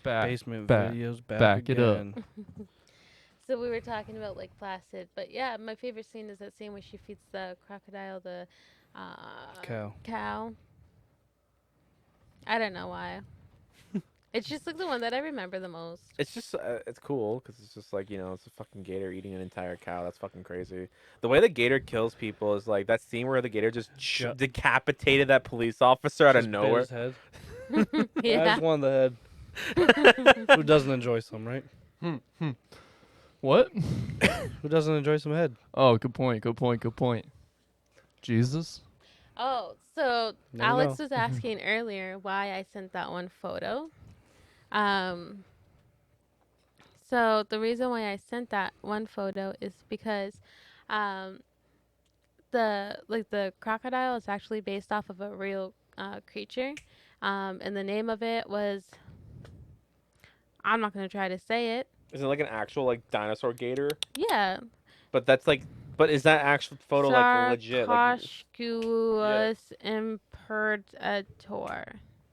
Basement back, videos back it up. again. So we were talking about like placid, but yeah, my favorite scene is that scene where she feeds the crocodile the cow. I don't know why. It's just like the one that I remember the most. It's just it's cool because it's just like it's a fucking gator eating an entire cow. That's fucking crazy. The way the gator kills people is like that scene where the gator just decapitated that police officer out of Just bit nowhere. his head. I Yeah. just wanted the head. Who doesn't enjoy some, right? What? Who doesn't enjoy some head? Oh, good point. Good point. Good point. Jesus. Oh, so Never Alex know. was asking earlier why I sent that one photo. Um, so the reason why I sent that one photo is because um, the crocodile is actually based off of a real creature. And the name of it was, I'm not going to try to say it. Is it like an actual like dinosaur gator? Yeah. But that's like, but is that actual photo like legit? Like, Sarcosuchus imperator.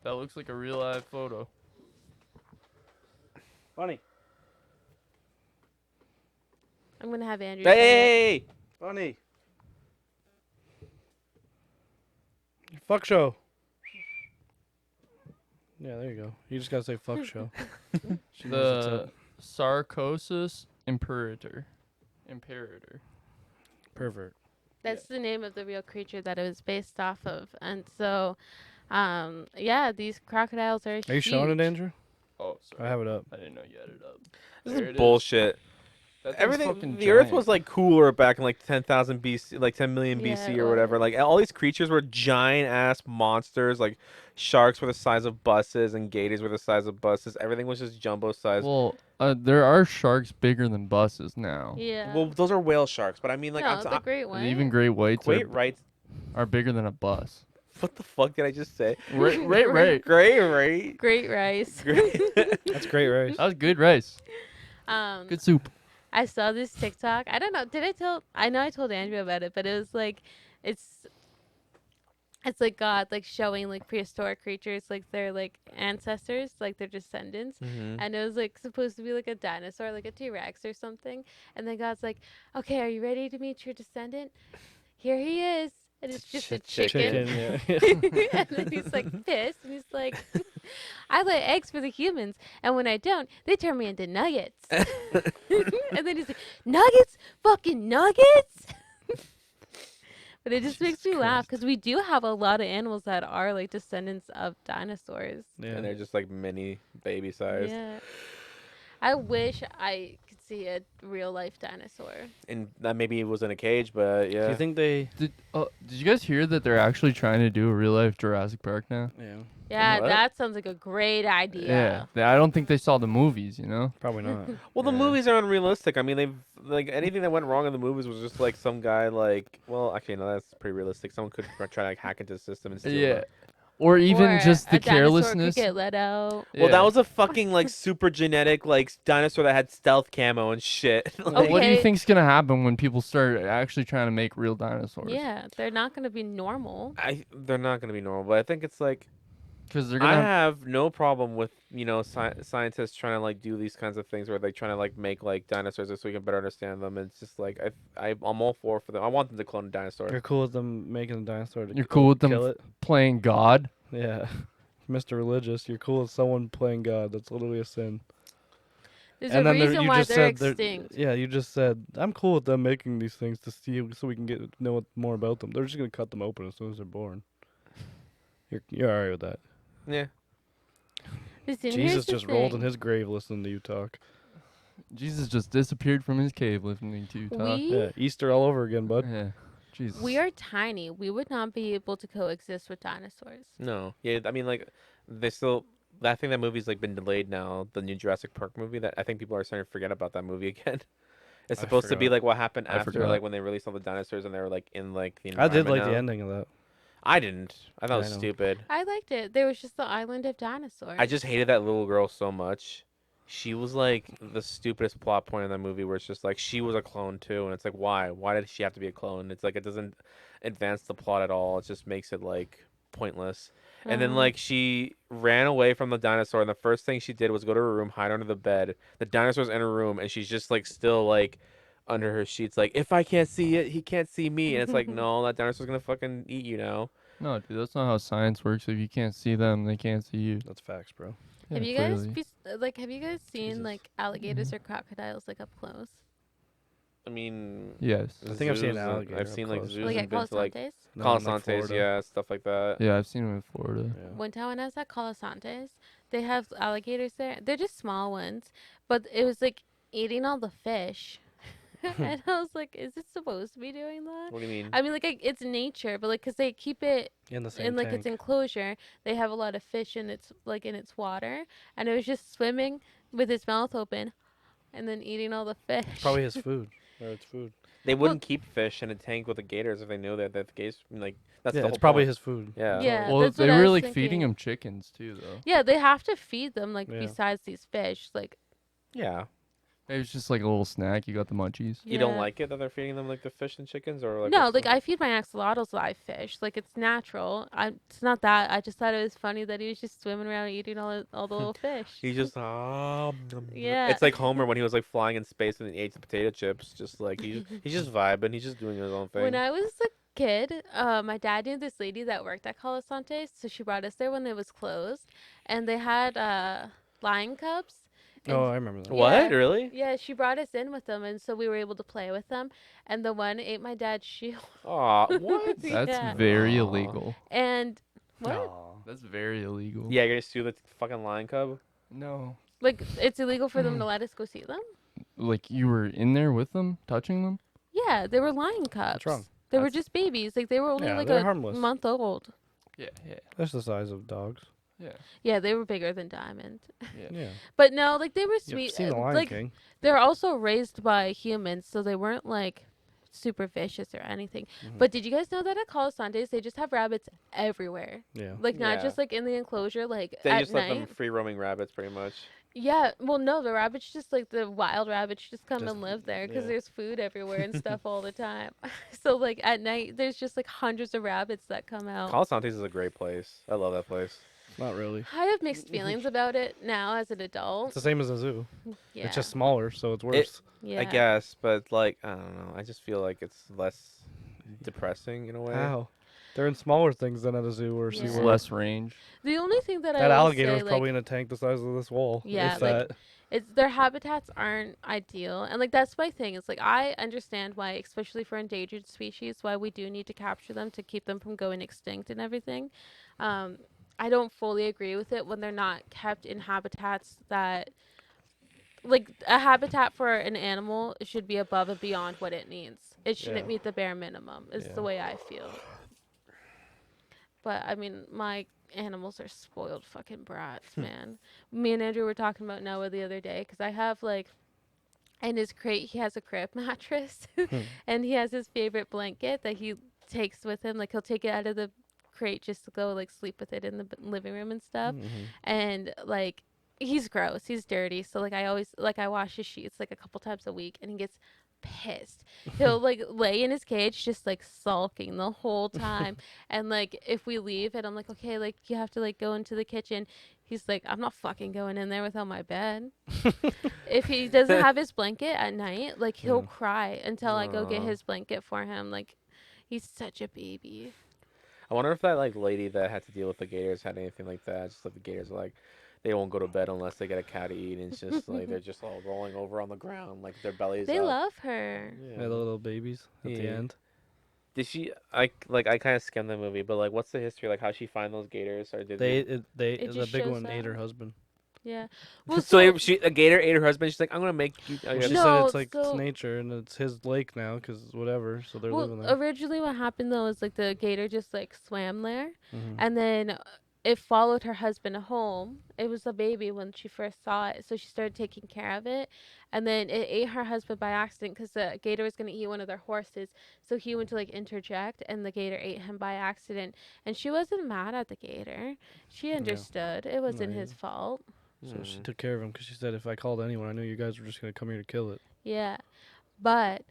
That looks like a real live photo. Funny. I'm going to have Andrew say it. hey, Funny. Fuck show. Yeah, there you go. You just gotta say fuck show. She knows The what's up. Sarcosuchus imperator. Pervert. That's the name of the real creature that it was based off of. And so, yeah, these crocodiles are Are you showing it, huge. Andrew? Oh, I sorry. have it up. I didn't know you had it up. this There is it bullshit. That thing's Everything. fucking The Earth giant. was like cooler back in like 10,000 BC, like 10 million Yeah, BC it or whatever. was. Like all these creatures were giant ass monsters. Like sharks were the size of buses and gators were the size of buses. Everything was just jumbo size. Well, there are sharks bigger than buses now. Yeah. Well, those are whale sharks, but I mean, like, no, the great And one. even great whites wait, right? are bigger than a bus. What the fuck did I just say? Right. Great, right? Great rice. Great. That's great rice. That was good rice. Good soup. I saw this TikTok. I don't know. Did I tell? I know I told Andrew about it, but it was like, it's like God like showing like prehistoric creatures like their like ancestors, like their descendants, and it was like supposed to be like a dinosaur, like a T-Rex or something. And then God's like, "Okay, are you ready to meet your descendant? Here he is." And it's just a chicken. Yeah. And then he's like pissed, and he's like, "I lay eggs for the humans, and when I don't, they turn me into nuggets." And then he's like, "Nuggets, fucking nuggets." But it just makes me laugh because we do have a lot of animals that are like descendants of dinosaurs. And they're just like mini baby sized. Yeah. I wish I could see a real life dinosaur. And that maybe it was in a cage, but yeah. Do you think they? Did you guys hear that they're actually trying to do a real life Jurassic Park now? Yeah. Yeah, What? that sounds like a great idea. I don't think they saw the movies, you know? Probably not. Well, the Yeah. movies are unrealistic. I mean, they've like anything that went wrong in the movies was just like some guy like. Well, actually, no, that's pretty realistic. Someone could try to like hack into the system and steal it. Or even Or just a the dinosaur carelessness. could get let out. Well, that was a fucking like super genetic like dinosaur that had stealth camo and shit. What do you Okay. think's gonna happen when people start actually trying to make real dinosaurs? Yeah, they're not going to be normal. They're not gonna be normal, but I think it's like Because they're I gonna. have no problem with scientists trying to like do these kinds of things where they trying to like make like dinosaurs so we can better understand them. It's just like I'm all for them. I want them to clone a dinosaur. You're cool with them making a dinosaur to You're cool with them kill it? playing God. Yeah. Mr. Religious, you're cool with someone playing God. That's literally a sin. There's And a then there- reason you why just they're said they're- extinct. Yeah, you just said I'm cool with them making these things to see so we can know more about them. They're just gonna cut them open as soon as they're born. You're alright with that. Yeah. Listen, here's Jesus the just rolled in thing. his grave listening to you talk. Jesus just disappeared from his cave listening to you talk. Yeah, Easter all over again, bud. Yeah. Jesus. We are tiny. We would not be able to coexist with dinosaurs. No. Yeah. I mean, like they still. I think that movie's like been delayed now. The new Jurassic Park movie. That I think people are starting to forget about that movie again. It's I supposed to be forgot. like what happened I after, forgot. like when they released all the dinosaurs and they were like in like the. I did like environment the now. ending of that. I didn't. I thought it I was know. stupid. I liked it. There was just the island of dinosaurs. I just hated that little girl so much. She was like the stupidest plot point in that movie where it's just like she was a clone too, and it's like why? Why did she have to be a clone? It's like it doesn't advance the plot at all. It just makes it like pointless. And then like she ran away from the dinosaur, and the first thing she did was go to her room, hide under the bed. The dinosaur's in her room, and she's just like still like under her sheets, like if I can't see it, he can't see me. And it's like, no, that dinosaur's gonna fucking eat you now. No, dude, that's not how science works. If you can't see them, they can't see you. That's facts, bro. Yeah, have you clearly. guys have you guys seen Jesus. like alligators or crocodiles like up close? I mean, Yes. I think I've seen an zoos and- alligator I've up seen like close. zoos Like and at been to like Colasantes? No, in, Colasantes, Florida. yeah, stuff like that. Yeah, I've seen them in Florida. Yeah. One time when I was at Colasantes, they have alligators there. They're just small ones, but it was like eating all the fish. And I was like, is it supposed to be doing that? What do you mean? I mean, like, it's nature, but like, 'cause they keep it In the same in like tank. its enclosure, they have a lot of fish in its water, and it was just swimming with its mouth open, and then eating all the fish. Probably his food. Or its food. They wouldn't keep fish in a tank with the gators if they knew that the gators like that's Yeah, the it's whole probably point. his food. Yeah. Yeah. Well, that's they what I were was like thinking. feeding them chickens too, though. Yeah, they have to feed them like Yeah. besides these fish, like. Yeah. It was just like a little snack. You got the munchies. You don't Yeah. like it that they're feeding them like the fish and chickens, or like No, what's like the- I feed my axolotls live fish. Like it's natural. It's not that. I just thought it was funny that he was just swimming around eating all the little fish. He just Yeah. It's like Homer when he was like flying in space and he ate the potato chips. Just like he's just vibing. He's just doing his own thing. When I was a kid, my dad knew this lady that worked at Colasantes, so she brought us there when it was closed, and they had lion cubs. and Oh, I remember that. What? Yeah. Really? Yeah, she brought us in with them, and so we were able to play with them. And the one ate my dad's shoe. Aw, what? That's Yeah. very Aw. illegal. And what? Aw. That's very illegal. Yeah, you're gonna sue the fucking lion cub? No. Like it's illegal for them to let us go see them? Like you were in there with them, touching them. Yeah, they were lion cubs. What's wrong? They were That's- just babies. Like they were only Yeah, like they're a harmless. month old. Yeah, yeah, That's the size of dogs. yeah, Yeah, they were bigger than Diamond. yeah. Yeah. But no, like they were You've sweet. seen the Lion like King. they're also raised by humans, so they weren't like super vicious or anything. Mhm. But did you guys know that at Colasantes they just have rabbits everywhere? Yeah. Like not Yeah. just like in the enclosure, like They at just let night. them free roaming rabbits, pretty much. Yeah, well, no, the rabbits just like the wild rabbits just come Just- and live there because yeah. there's food everywhere and stuff all the time. So like at night, there's just like hundreds of rabbits that come out. Colasantes is a great place. I love that place. Not really. I have mixed feelings about it now as an adult. It's the same as a zoo. Yeah, It's just smaller, so it's worse. yeah. I guess, but like I don't know. I just feel like it's less depressing in a way. How? They're in smaller things than at a zoo or Yeah. It's SeaWorld. less range. The only thing that I That will alligator say, was probably like, in a tank the size of this wall. Yeah, if like, that. it's their habitats aren't ideal, and like that's my thing. It's like I understand why, especially for endangered species, why we do need to capture them to keep them from going extinct and everything. I don't fully agree with it when they're not kept in habitats that, like a habitat for an animal should be above and beyond what it needs. It shouldn't Yeah. meet the bare minimum. Is Yeah. the way I feel. But I mean, my animals are spoiled fucking brats, man. Me and Andrew were talking about Noah the other day because I have like, in his crate he has a crib mattress, and he has his favorite blanket that he takes with him. Like he'll take it out of the crate just to go like sleep with it in the living room and stuff. Mhm. And like he's gross, he's dirty. So like I wash his sheets like a couple times a week, and he gets pissed. He'll like lay in his cage just like sulking the whole time. And like if we leave and I'm like, okay, like you have to like go into the kitchen, he's like, I'm not fucking going in there without my bed. If he doesn't have his blanket at night, like he'll Yeah. cry until I go get Aw. his blanket for him. Like he's such a baby. I wonder if that like lady that had to deal with the gators had anything like that. Just like the gators are like they won't go to bed unless they get a cat to eat, and it's just like they're just all rolling over on the ground, like their bellies They up. love her. Yeah, the little babies at the Yeah. end. Did she? I kind of skimmed the movie, but like, what's the history? Like, how she find those gators, or did They It the just big shows one ate her up. husband. Yeah. so a gator ate her husband. She's like, I'm gonna make you. Well, she No, said it's like so- it's nature and it's his lake now because whatever. So they're Well, living there. originally what happened though is like the gator just like swam there, Mhm. and then it followed her husband home. It was a baby when she first saw it, so she started taking care of it, and then it ate her husband by accident because the gator was gonna eat one of their horses. So he went to like interject, and the gator ate him by accident. And she wasn't mad at the gator. She understood it wasn't his yeah. fault. So she took care of him because she said if I called anyone, I knew you guys were just gonna come here to kill it. Yeah, but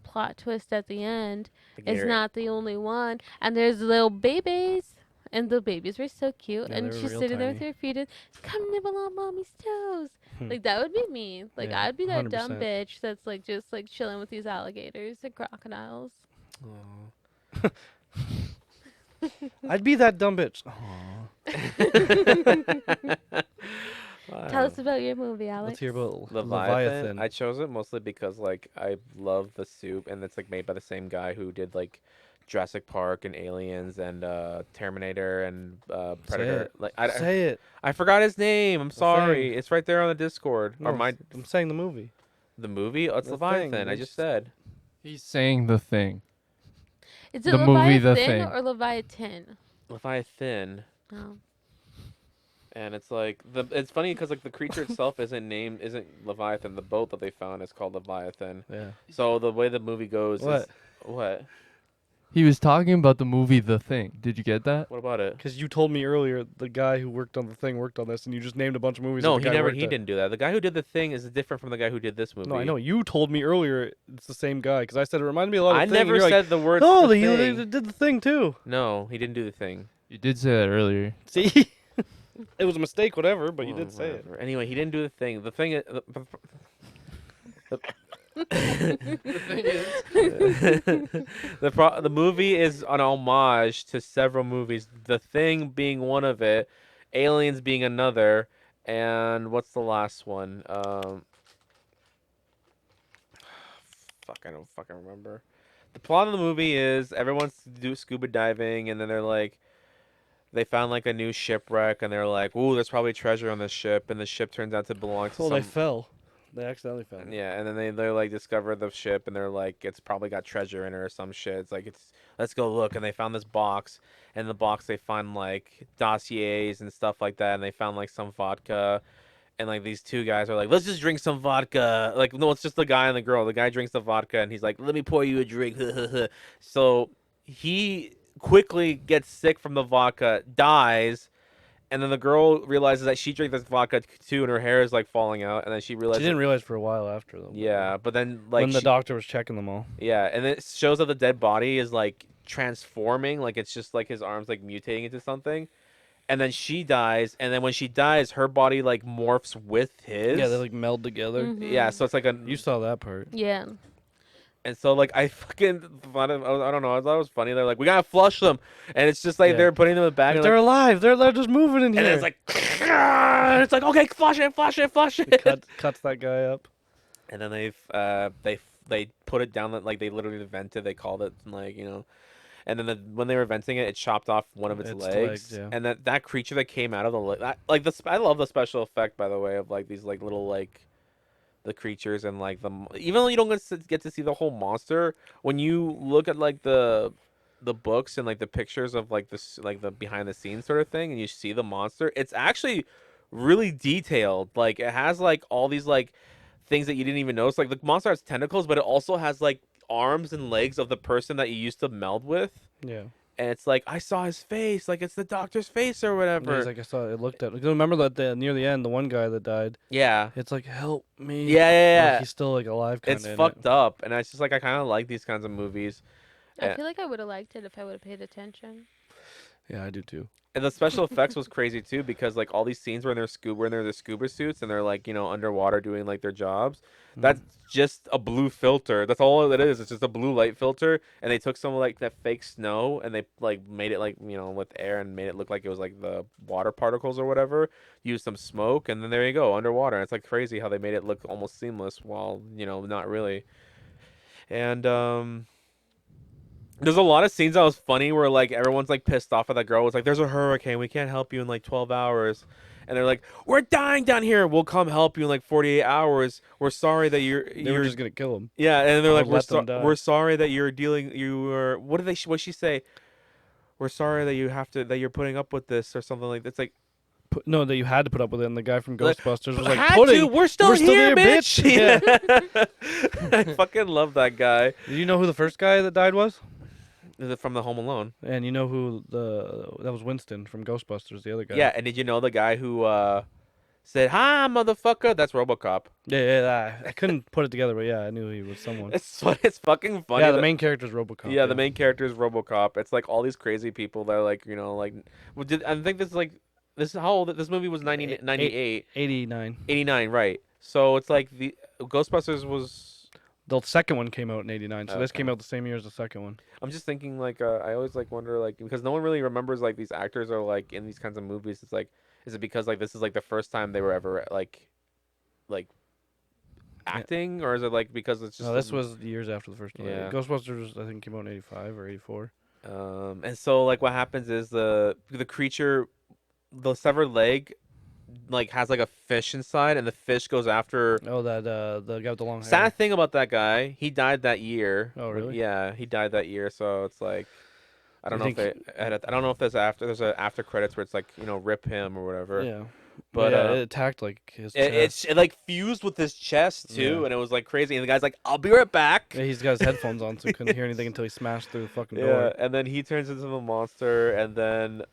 plot twist at the end. The It's gator- not the only one, and there's little babies, and the babies were so cute, Yeah, and they were she's real sitting there with tiny. her feet in. Come nibble on mommy's toes. Like that would be me. Like Yeah, I'd be that dumb 100%. bitch that's like just like chilling with these alligators and crocodiles. Aw. I'd be that dumb bitch. Aw. Tell us about your movie, Alex. Let's hear about Leviathan. I chose it mostly because like I love the soup, and it's like made by the same guy who did like Jurassic Park and Aliens and Terminator and Predator. it. Like I Say it. I forgot his name. I'm The sorry. Thing. It's right there on the Discord. No, Or my I'm saying the movie. the movie. Oh, it's The Leviathan. Thing. I just said He's saying the thing. Is it The movie, The Leviathan Thing. or Leviathan? Leviathan. Oh. And it's like it's funny because like the creature itself isn't Leviathan. The boat that they found is called Leviathan. Yeah. So the way the movie goes What? is what? He was talking about the movie The Thing. Did you get that? What about it? Because you told me earlier the guy who worked on the thing worked on this, and you just named a bunch of movies. No, that the he guy never. worked He at. didn't do that. The guy who did the thing is different from the guy who did this movie. No, I know. You told me earlier it's the same guy because I said it reminded me a lot of I Thing, and never you're said the word. Like, no, the he thing. did the thing too. No, he didn't do the thing. You did say that earlier. See, it was a mistake, whatever. But you Oh, did say it. whatever. Anyway, he didn't do the thing. The thing. The thing is, The movie is an homage to several movies. The Thing being one of it, Aliens being another, and what's the last one? Fuck, I don't fucking remember. The plot of the movie is everyone's do scuba diving, and then they're like, they found like a new shipwreck, and they're like, "Ooh, there's probably treasure on the ship," and the ship turns out to belong to Oh, some. they fell. They accidentally fell. Yeah, and then they like discover the ship, and they're like, it's probably got treasure in it or some shit. It's like let's go look, and they found this box, and in the box they find like dossiers and stuff like that, and they found like some vodka, and like these two guys are like, let's just drink some vodka. Like no, it's just the guy and the girl. The guy drinks the vodka, and he's like, let me pour you a drink. So he quickly gets sick from the vodka, dies. And then the girl realizes that she drank this vodka too, and her hair is like falling out. And then she realizes She didn't realize for a while after though. yeah, but then like when the she- doctor was checking them all. yeah, and it shows that the dead body is like transforming, like it's just like his arms like mutating into something. And then she dies, and then when she dies, her body like morphs with his. Yeah, they like meld together. Mhm. Yeah, so it's like a You saw that part. Yeah. and so like I fucking I don't know, I thought it was funny. They're like, we gotta flush them, and it's just like Yeah. they're putting them in the bag, Like, and, they're like, alive. They're just moving in here. and it's like, and it's like, okay, flush it, flush it, flush He it. cuts that guy up. And then they put it down, like they literally vented. They called it like and then when they were venting it, it chopped off one of its legs. yeah. And that creature that came out of the like I love the special effect, by the way, of like these like little like the creatures, and like even though you don't get to see the whole monster, when you look at like the books and like the pictures of like this like the behind the scenes sort of thing, and you see the monster, it's actually really detailed. Like it has like all these like things that you didn't even notice. Like the monster has tentacles, but it also has like arms and legs of the person that you used to meld with. Yeah. And it's like, I saw his face, like it's the doctor's face or whatever. He's like, I saw it. Looked at. Remember that near the end, the one guy that died. Yeah. It's like, help me. Yeah, yeah, Like, yeah. he's still like alive. Kinda It's in fucked it. up, and it's just like I kind of like these kinds of movies. I Yeah. feel like I would have liked it if I would have paid attention. Yeah, I do too. And the special effects was crazy too, because like all these scenes were in their scuba suits, and they're like underwater doing like their jobs. That's just a blue filter. That's all it is. It's just a blue light filter, and they took some like that fake snow, and they like made it like with air, and made it look like it was like the water particles or whatever. Used some smoke, and then there you go, underwater. And it's like crazy how they made it look almost seamless, while not really. And there's a lot of scenes that was funny where like everyone's like pissed off at that girl. It's like, there's a hurricane, we can't help you in like 12 hours. And they're like, we're dying down here, we'll come help you in like 48 hours. We're sorry that They were just gonna kill him. yeah. And they're Or like, let them die. we're sorry that you were what did what she say? We're sorry that that you're putting up with this or something like that. It's like, No, that you had to put up with it. And the guy from Like, Ghostbusters was like, had pudding. to, we're still there, here, bitch. bitch. I fucking love that guy. Did you know who the first guy that died was? Is it from the Home Alone? And you know who that was Winston from Ghostbusters, the other guy. Yeah, and did you know the guy who said, "Hi, motherfucker." That's RoboCop. Yeah, I couldn't put it together, but yeah, I knew he was someone. It's fucking funny. Yeah, the main character is RoboCop. Yeah, the main character is RoboCop. It's like all these crazy people that are like, like. I think this is how old this movie was 98, 89. 89, right? So it's like the Ghostbusters was. The second one came out in 89, so this Okay. came out the same year as the second one. I'm just thinking like I always like wonder like because no one really remembers like these actors are like in these kinds of movies. It's like is it because like this is like the first time they were ever like acting or is it like because it's just No, this was years after the first one. Yeah. Ghostbusters, I think, came out in 85 or 84. and so like what happens is the creature, the severed leg, like has like a fish inside, and the fish goes after. Oh, that the guy with the long hair. Sad thing about that guy, he died that year. Oh, really? Yeah, he died that year. So it's like, I don't know You if they, I don't know if there's a after credits where it's like rip him or whatever. Yeah. But yeah, it attacked like his it, chest. it like fused with his chest too, Yeah. and it was like crazy. And the guy's like, "I'll be right back." Yeah, he's got his headphones on, so he couldn't hear anything until he smashed through the fucking Yeah, door. and then he turns into the monster, and then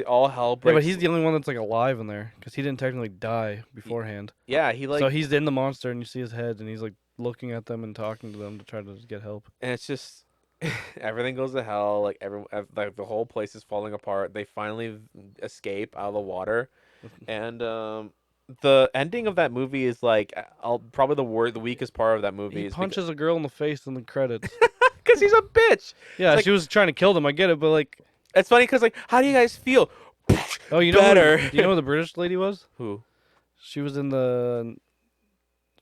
all hell Yeah, breaks. but he's the only one that's like alive in there because he didn't technically die beforehand. Yeah, he like so he's in the monster, and you see his head, and he's like looking at them and talking to them to try to get help. and it's just everything goes to hell. Like like the whole place is falling apart. They finally escape out of the water, and the ending of that movie is like probably the weakest part of that movie. He is punches a girl in the face in the credits. because he's a bitch. Yeah, like- she was trying to kill them. I get it, but like, It's funny because like, how do you guys feel? oh, you know, Better. do you know who the British lady was? Who? She was in the.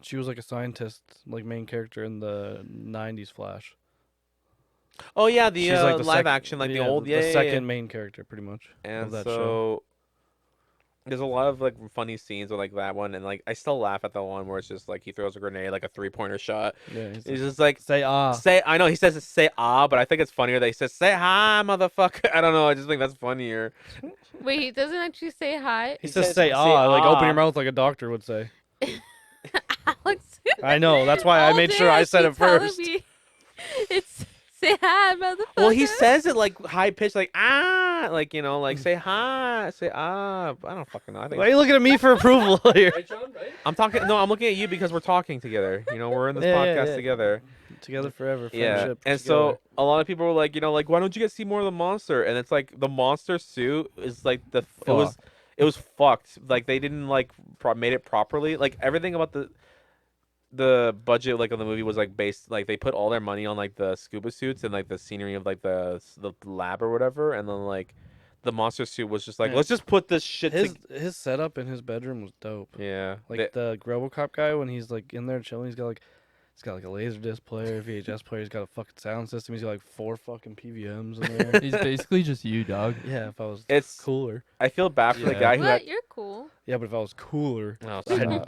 She was like a scientist, like main character in the '90s Flash. Oh yeah, the She's like the live sec- action, like the old, the second main character, pretty much. And of that so show. there's a lot of like funny scenes with like that one, and like I still laugh at the one where it's just like he throws a grenade, like a 3-pointer shot. Yeah, He's like, just like say ah. say. I know he says say ah, but I think it's funnier that he says say hi, motherfucker. I don't know. I just think that's funnier. Wait, he doesn't actually say hi. He He says says, say "Say ah, like open ah." your mouth like a doctor would say. Alex. I know. That's why I all made day sure I said keep it telling first. me, it's say hi, motherfucker. Well, he says it like high pitched, like ah, like like say hi, say ah. I don't fucking know. I think Why are you looking at me for approval here? I'm talking. No, I'm looking at you because we're talking together. We're in this Yeah, podcast yeah. together. Together forever. Yeah, Friendship. and together. so a lot of people were like, like, why don't you guys see more of the monster? And it's like the monster suit is like it was fucked. Like they didn't like made it properly. Like everything about the budget like of the movie was like based like they put all their money on like the scuba suits and like the scenery of like the lab or whatever, and then like the monster suit was just like Yeah. let's just put this shit. his setup in his bedroom was dope. Yeah, Like the RoboCop guy when he's like in there chilling, he's got like a laser disc player, VHS player. He's got a fucking sound system. He's got like 4 fucking PVMs in there. He's basically just you, dog. Yeah, if I was it's cooler. I feel bad for the Yeah. guy who had. What? You're cool. Yeah, but if I was cooler, Oh,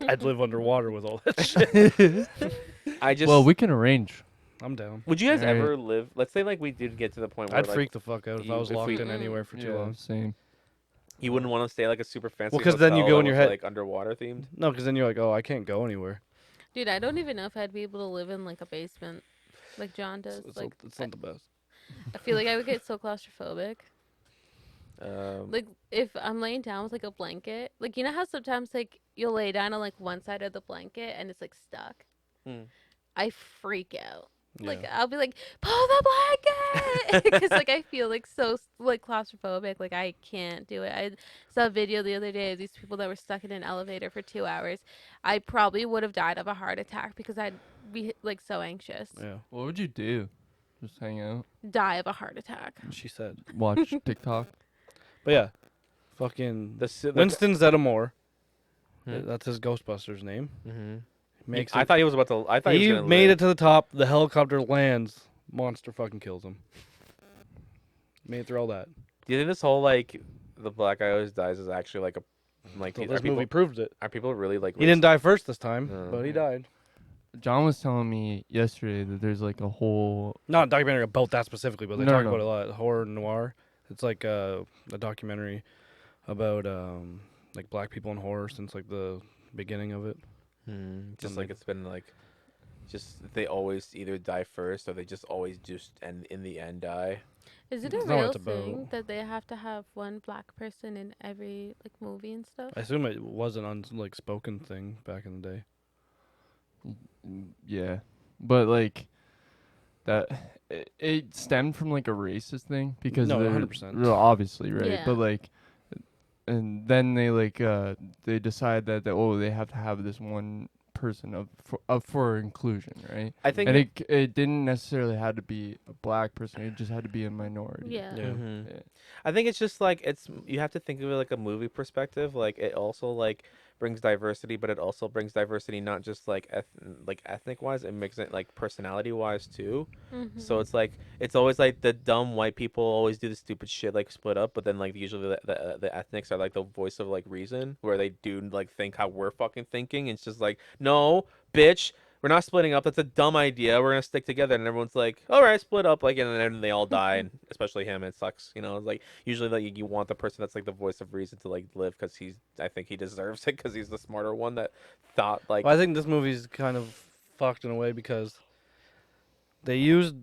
I'd live underwater with all that shit. I just. Well, we can arrange. I'm down. Would you guys Alright. ever live? Let's say like we did get to the point where I'd like, freak the fuck out if I was if locked we- in anywhere for too Yeah, long. same. you wouldn't want to stay like a super fancy. Well, 'cause then you hotel go that in your was, head- like underwater themed. No, because then you're like, oh, I can't go anywhere. Dude, I don't even know if I'd be able to live in like a basement, like John does. It's Like, not the best. I feel like I would get so claustrophobic. Um, Like if I'm laying down with like a blanket, like you know how sometimes like you'll lay down on like one side of the blanket and it's like stuck. Hmm. I freak out. Like Yeah. I'll be like, pull the blanket, because like I feel like so like claustrophobic. Like I can't do it. I saw a video the other day of these people that were stuck in an elevator for 2 hours. I probably would have died of a heart attack because I'd be like so anxious. Yeah, What would you do? Just hang out, Die of a heart attack. she said. watch TikTok. But yeah, fucking the Winston Zeddemore. Hmm. That's his Ghostbusters name. Mhm. Makes I it. thought he was about to. I thought he He was gonna made live. it to the top. The helicopter lands. Monster fucking kills him. Made it through all that. Do you think this whole like the black guy always dies is actually like a like So are this people, movie proved it. are people really like He didn't die first this time, Oh. but he died. John was telling me yesterday that there's like a whole. Not a documentary about that specifically, but they No, talk no. about it a lot. Horror noir. It's like a documentary about like black people in horror since like the beginning of it. just And, like like- it's been like Just they always either die first or they just always just end in the end die. Is it a That's not what real it's about. thing that they have to have one black person in every like movie and stuff? I assume it was an spoken thing back in the day. Yeah, but like that, it stemmed from like a racist thing because No, they're- 100%. well, obviously, right? Yeah. But like, and then they like they decide that they have to have this one person for inclusion, right? I think And it didn't necessarily have to be a black person; it just had to be a minority. Yeah. Yeah. Mhm. Yeah. I think it's just like you have to think of it like a movie perspective. Like it also like brings diversity, but it also brings diversity not just like ethnic wise, it makes it like personality wise too. Mm-hmm. So it's always like the dumb white people always do the stupid shit like split up, but then like usually the ethnics are like the voice of like reason where they do like think how we're fucking thinking. It's just like no, bitch. We're not splitting up. That's a dumb idea. We're gonna stick together, and everyone's like, "All right, split up." Like, and then they all die, and especially him. It sucks, you know. It's like usually, like you want the person that's like the voice of reason to like live because I think he deserves it because he's the smarter one that thought like. Well, I think this movie's kind of fucked in a way because they used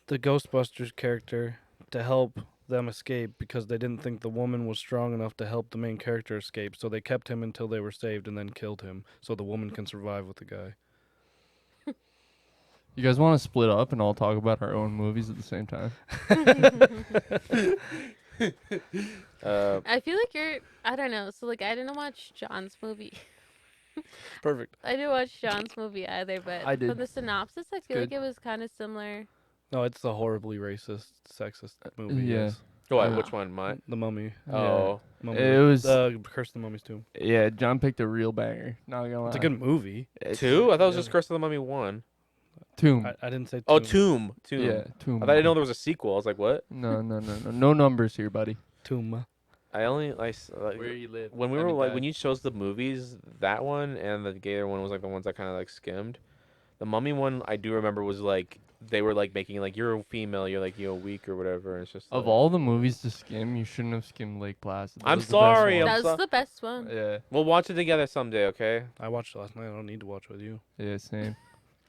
the Ghostbusters character to help them escape because they didn't think the woman was strong enough to help the main character escape. So they kept him until they were saved and then killed him so the woman can survive with the guy. You guys want to split up and all talk about our own movies at the same time? I feel like I don't know. So like I didn't watch John's movie. Perfect. I didn't watch John's movie either, but I did. from the synopsis, I feel like good. it was kind of similar. No, it's a horribly racist, sexist movie. yeah. Yes. What? Wow. Which one? My. The Mummy. Oh. Mummy. It was- Curse of the Mummies too. Yeah, John picked a real banger. Not gonna lie. It's a good movie. Two? I thought it was yeah. just Curse of the Mummy 1. Tomb. I didn't say. Oh, Tomb. Tomb. Yeah, Tomb. I thought I didn't know there was a sequel. I was like, what? No, no numbers here, buddy. Tomb. I only like you live. when we were like when you chose the movies, that one and the Gator one was like the ones I kind of like skimmed. The Mummy one I do remember was like they were like making like you're a female, you're weak or whatever. And it's just Of like- all the movies to skim, you shouldn't have skimmed Lake Placid. That I'm was the best sorry, one. I'm That was so- the best one. Yeah, We'll watch it together someday, okay? I watched it last night. I don't need to watch with you. yeah, same.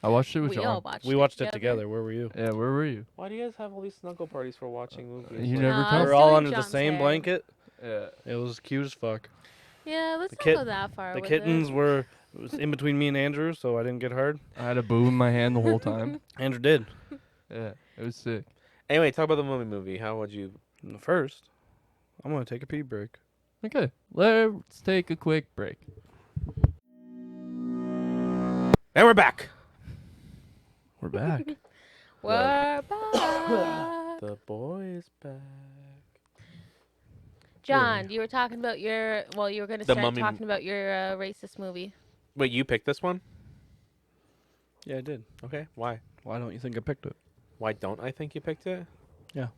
I watched it with We John. all watched. We watched it together. Where were you? Yeah, where were you? Why do you guys have all these snuggle parties for watching movies? You Like- never No, I come. was We were all doing under the John's same hair. blanket. Yeah. It was cute as fuck. Yeah, let's The not kit- go that far. The with kittens It. were it was in between me and Andrew, so I didn't get hard. I had a boob in my hand the whole time. Andrew did. Yeah, it was sick. Anyway, talk about the Mummy movie. How would you? First, I'm gonna take a pee break. Okay, let's take a quick break. And we're back. We're back. We're back. The boy is back. John, you were talking about your. Well, you were going to The start Mummy talking about your racist movie. Wait, you picked this one? Yeah, I did. Okay. Why? Why don't you think I picked it? Why don't I think you picked it? Yeah.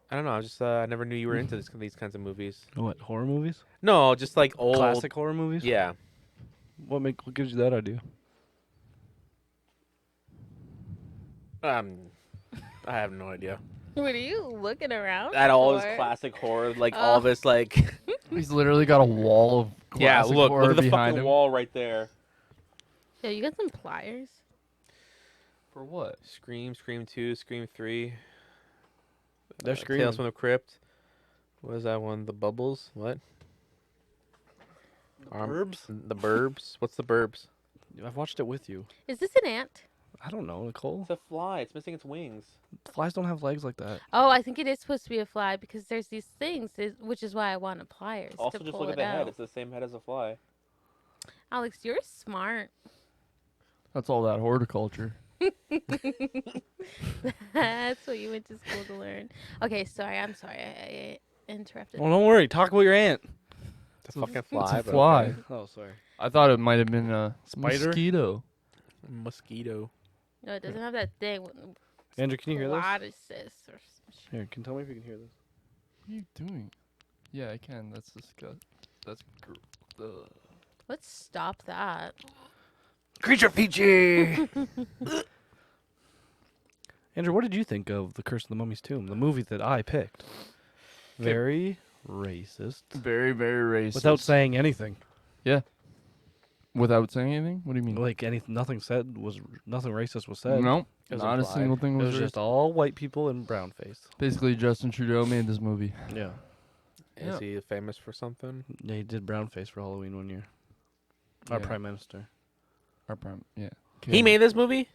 I don't know. I just I never knew you were into these kinds of movies. What, horror movies? No, just like old Classic horror movies? Yeah. What gives you that idea? I have no idea. What are you looking around? At all this for? classic horror, like all this like He's literally got a wall of yeah. classic Look horror at the behind fucking him. wall right there. Yeah, you got some pliers. For what? Scream, Scream 2, Scream 3. They're Tales screaming. from the Crypt. What is that one? The Bubbles? What? Burbs? The Burbs. What's the Burbs? I've watched it with you. Is this an ant? I don't know, Nicole. It's a fly. It's missing its wings. Flies don't have legs like that. Oh, I think it is supposed to be a fly because there's these things, which is why I wanted pliers Also, to just pull look it at the head. out. It's the same head as a fly. Alex, you're smart. That's all that horticulture. That's what you went to school to learn. Okay, sorry. I'm sorry. I interrupted. Oh, don't worry. Talk about your aunt. It's a fucking fly. It's a but fly. okay. Oh, sorry. I thought it might have been a Spider? mosquito. Mosquito. No, it doesn't have that thing. Andrew, can you hear this? Scoliosis or some shit. Here, can you tell me if you can hear this? What are you doing? Yeah, I can. That's disgusting. That's ugh. Let's stop that. Creature feature! Andrew, what did you think of The Curse of the Mummy's Tomb, the movie that I picked? Very racist. Very, very racist. Without saying anything. Yeah. Without saying anything? What do you mean? Like nothing racist was said. No, It was not a implied. single thing It was was just racist. all white people and brown face. Basically, Justin Trudeau made this movie. Yeah. Yeah. Is he famous for something? Yeah, he did brown face for Halloween one year. Our Yeah. prime minister. Our prime, yeah. He made this movie?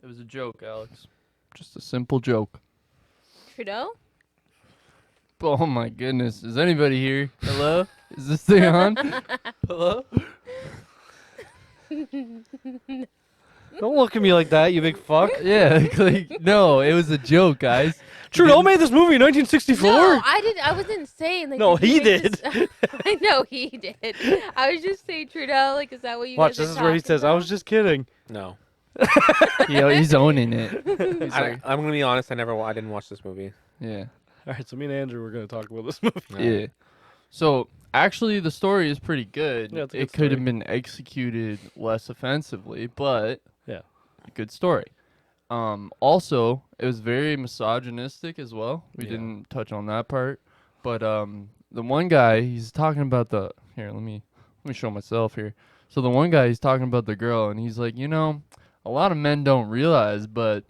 It was a joke, Alex. Just a simple joke. Trudeau? Oh my goodness. Is anybody here? Hello? Is this thing on? Hello? Don't look at me like that, you big fuck. Yeah, like, no, it was a joke, guys. Trudeau made this movie in 1964. No, I didn't. I wasn't saying like. No, he make did. this- I know he did. I was just saying Trudeau. Like, is that what you? Watch, guys are this is where he talking says, "I about? was just kidding." No. He's owning it. He's like, I'm gonna be honest. I didn't watch this movie. yeah. All right, so me and Andrew were going to talk about this movie. Yeah. So actually, the story is pretty good. Yeah, it's a good it could have story. been executed less offensively, but Yeah. a good story. Also, it was very misogynistic as well. We Yeah. didn't touch on that part, but the one guy he's talking about the here. Let me show myself here. So the one guy he's talking about the girl, and he's like, a lot of men don't realize, but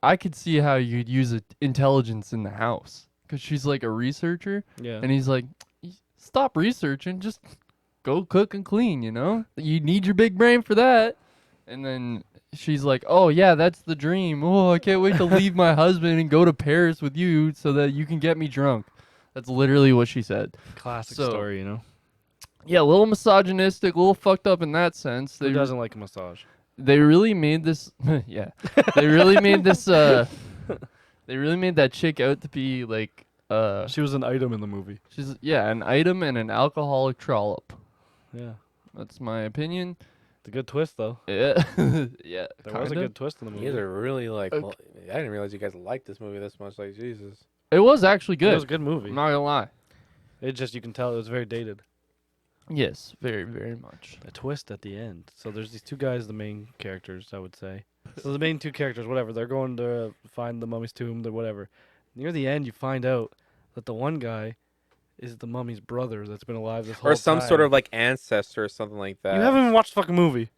I could see how you'd use intelligence in the house because she's like a researcher. Yeah. And he's like, stop researching, just go cook and clean, You need your big brain for that. And then she's like, oh, yeah, that's the dream. Oh, I can't wait to leave my husband and go to Paris with you so that you can get me drunk. That's literally what she said. Classic So- story, you know. Yeah, a little misogynistic, a little fucked up in that sense. Who doesn't like a massage? They really made this yeah. They really made this they really made that chick out to be like She was an item in the movie. she's an item and an alcoholic trollop. Yeah. That's my opinion. It's a good twist, though. Yeah. Yeah. There was a kinda. good twist in the movie. You guys are really like. Okay. Well, I didn't realize you guys liked this movie this much. Like Jesus. It was actually It good. was a good movie. I'm not gonna lie. It just, you can tell it was very dated. Yes, very, very much. A twist at the end. So there's these two guys, the main characters, I would say. So the main two characters, whatever, they're going to find the mummy's tomb, or whatever. Near the end, you find out that the one guy is the mummy's brother that's been alive this whole Or time. some sort of like ancestor or something like that. You haven't even watched the fucking movie.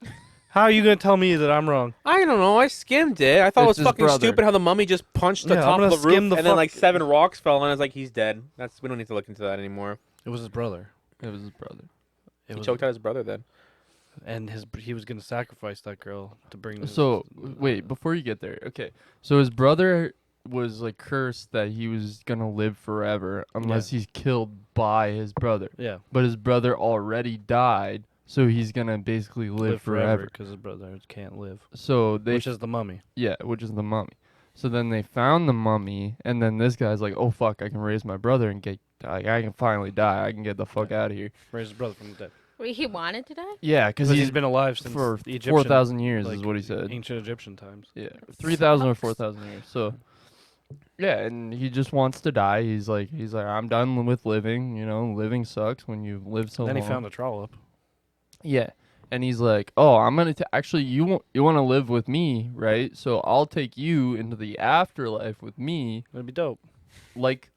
How are you gonna tell me that I'm wrong? I don't know. I skimmed it. I thought It's it was his fucking brother. stupid how the mummy just punched the Yeah, I'm top gonna of the roof skim the and then like fuck- 7 rocks fell and it's like he's dead. We don't need to look into that anymore. It was his brother. It was his brother. It He was, choked out his brother then. and he was gonna sacrifice that girl to bring. His, So wait, before you get there, okay. So his brother was like cursed that he was gonna live forever unless he's killed by his brother. Yeah, But his brother already died, so he's gonna basically live forever. because his brother can't live, So they which is the mummy. which is the mummy. So then they found the mummy, and then this guy's like, "Oh fuck, I can raise my brother and get, I can finally die. I can get the fuck out of here." Raised his brother from the dead. Wait, he wanted to die? Yeah, because Because he's been alive since for the Egyptian, 4,000 years is like, what he said. ancient Egyptian times. Yeah, 3,000 or 4,000 years. So, yeah, and he just wants to die. He's like, I'm done with living. Living sucks when you've lived so then long. he found the trollop. Yeah, and he's like, oh, I'm gonna actually you want to live with me, right? So I'll take you into the afterlife with me, It'd be dope. like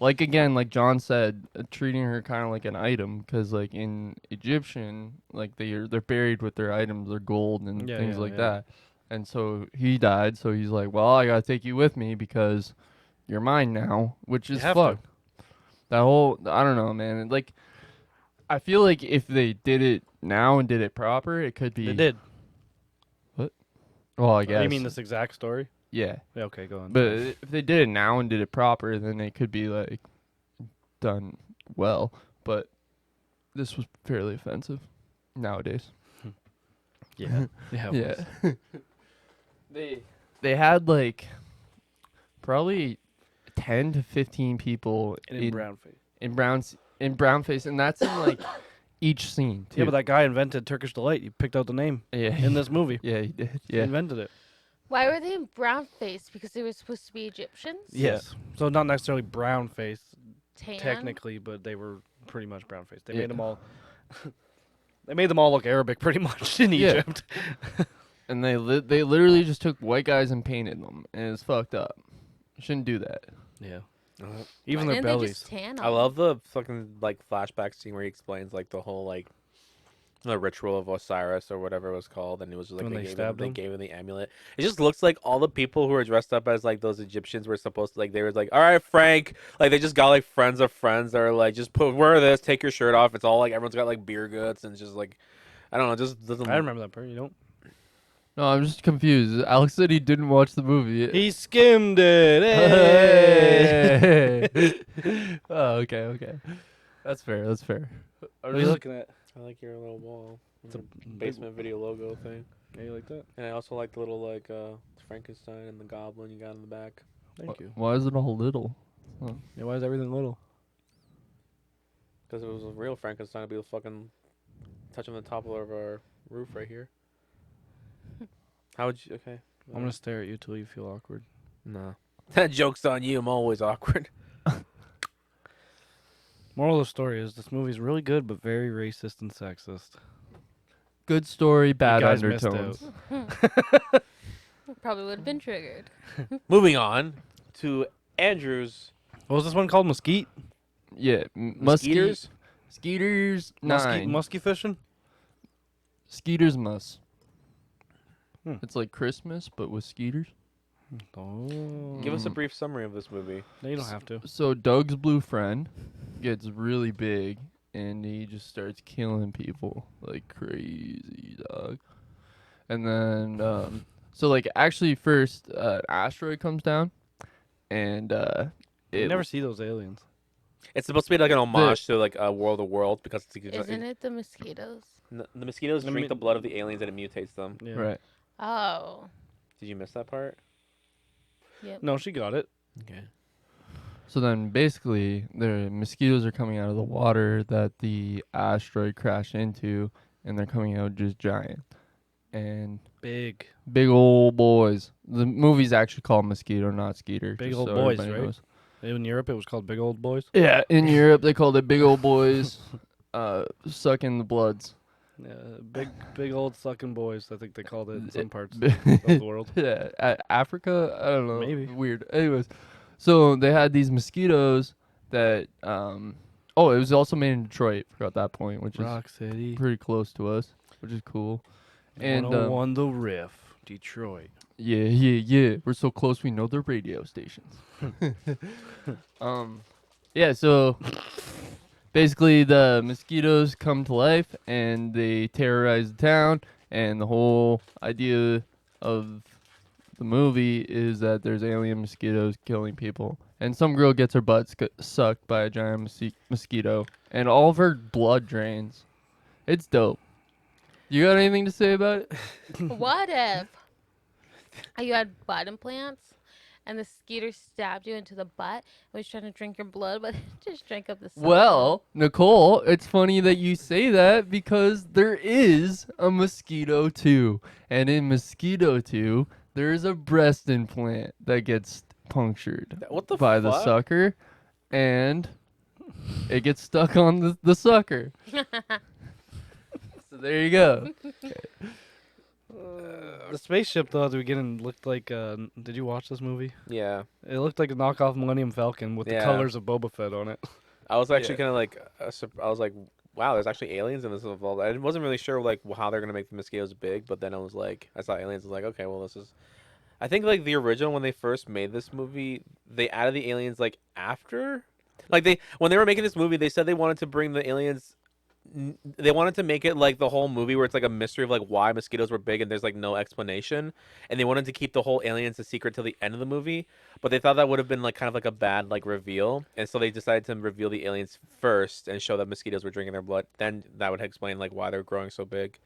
again, like John said, treating her kind of like an item, because like in Egyptian, like they're buried with their items, their gold and Yeah, things yeah, like yeah. that. And so he died, so he's like, well, I gotta take you with me because you're mine now, which You is have to. fucked. That whole, I don't know, man. Like, I feel like if they did it now and did it proper, it could be. They did. Well, I guess. You mean this exact story? Yeah. Yeah. Okay, go on. But if they did it now and did it proper, then it could be like done well. But this was fairly offensive nowadays. yeah, yeah, it Yeah. was. They had like probably 10 to 15 people And in brown face. in brown face, and that's in like each scene too. Yeah, but that guy invented Turkish delight. He picked out the name yeah, in this movie. yeah, he did. He Yeah. invented it. Why were they in brown face? Because they were supposed to be Egyptians? Yes. So not necessarily brown face Tan? technically, but they were pretty much brown face. They Yeah. made them all. They made them all look Arabic pretty much in Yeah. Egypt. And they literally just took white guys and painted them, and it's fucked up. Shouldn't do that. Yeah. Even Why their didn't they bellies. just tan I them? love the fucking like flashback scene where he explains like the whole like the ritual of Osiris or whatever it was called, and it was just, like When they gave him, stabbed they him? gave him the amulet. It just looks like all the people who are dressed up as like those Egyptians were supposed to like they were like, all right, Frank, like they just got like friends of friends that are like just wear this, take your shirt off. It's all like everyone's got like beer guts and it's just like I don't know, it just doesn't. I remember that part. You don't? No, I'm just confused. Alex said he didn't watch the movie. He skimmed it. Hey. Hey. Oh, okay. That's fair. What are you looking at? I like your little wall. It's a Your big- basement video logo thing. Yeah, you like that? And I also like the little like Frankenstein and the goblin you got in the back. Thank you. Why is it all little? Yeah, why is everything little? Because if it was a real Frankenstein, it'd be fucking touching the top of our roof right here. How would you? Okay. I'm gonna stare at you till you feel awkward. No. That joke's on you. I'm always awkward. Moral of the story is this movie's really good, but very racist and sexist. Good story, bad guys missed undertones. Probably would have been triggered. Moving on to Andrew's What was this one called? Mesquite? Yeah, Mosquitoes. Skeeters Musky, 9. musky fishing? Skeeters Mus. Hmm. It's like Christmas, but with skeeters. Oh. Give us a brief summary of this movie. No, you don't have to. So Doug's blue friend gets really big, and he just starts killing people like crazy, dog. And then, so like actually first, an asteroid comes down, and You it never see those aliens. It's supposed to be like an homage to like World of Worlds because Isn't it the mosquitoes? the mosquitoes I drink mean- the blood of the aliens and it mutates them. Yeah. right. Oh. Did you miss that part? Yep. No, she got it. Okay. So then basically, the mosquitoes are coming out of the water that the asteroid crashed into, and they're coming out just giant. And Big. big old boys. The movie's actually called Mosquito, not Skeeter. Big just old so boys, everybody right? knows. In Europe, it was called Big Old Boys. Yeah, in Europe, they called it big old boys sucking the bloods. Yeah, big old sucking boys. I think they called it in some parts Bi- of the world. Yeah, Africa, I don't know. Maybe. Weird. Anyways, so they had these mosquitoes that, oh, it was also made in Detroit, forgot that point, which Rock City. is pretty close to us, which is cool. And, 101 The Riff, Detroit. Yeah. We're so close we know the radio stations. Yeah, so basically the mosquitoes come to life and they terrorize the town, and the whole idea of the movie is that there's alien mosquitoes killing people. And some girl gets her butt sucked by a giant mosquito, and all of her blood drains. It's dope. You got anything to say about it? What if you had butt implants and the skeeter stabbed you into the butt and was trying to drink your blood, but it just drank up the sucker? Well, Nicole, it's funny that you say that because there is a Mosquito 2. And in Mosquito 2, there is a breast implant that gets punctured What the by fuck? the sucker, and it gets stuck on the sucker. So there you go. The spaceship, though, at the beginning looked like. Did you watch this movie? Yeah. It looked like a knockoff Millennium Falcon with the Yeah. colors of Boba Fett on it. I was actually Yeah. kind of like, I was like, wow, there's actually aliens in this involved. I wasn't really sure like how they're gonna make the mosquitoes big, but then I was like, I saw aliens. I was like, okay, well this is. I think like the original when they first made this movie, they added the aliens like after, like when they were making this movie, they said they wanted to bring the aliens. They wanted to make it like the whole movie where it's like a mystery of like why mosquitoes were big and there's like no explanation, and they wanted to keep the whole aliens a secret till the end of the movie, but they thought that would have been like kind of like a bad like reveal, and so they decided to reveal the aliens first and show that mosquitoes were drinking their blood. Then that would explain like why they're growing so big.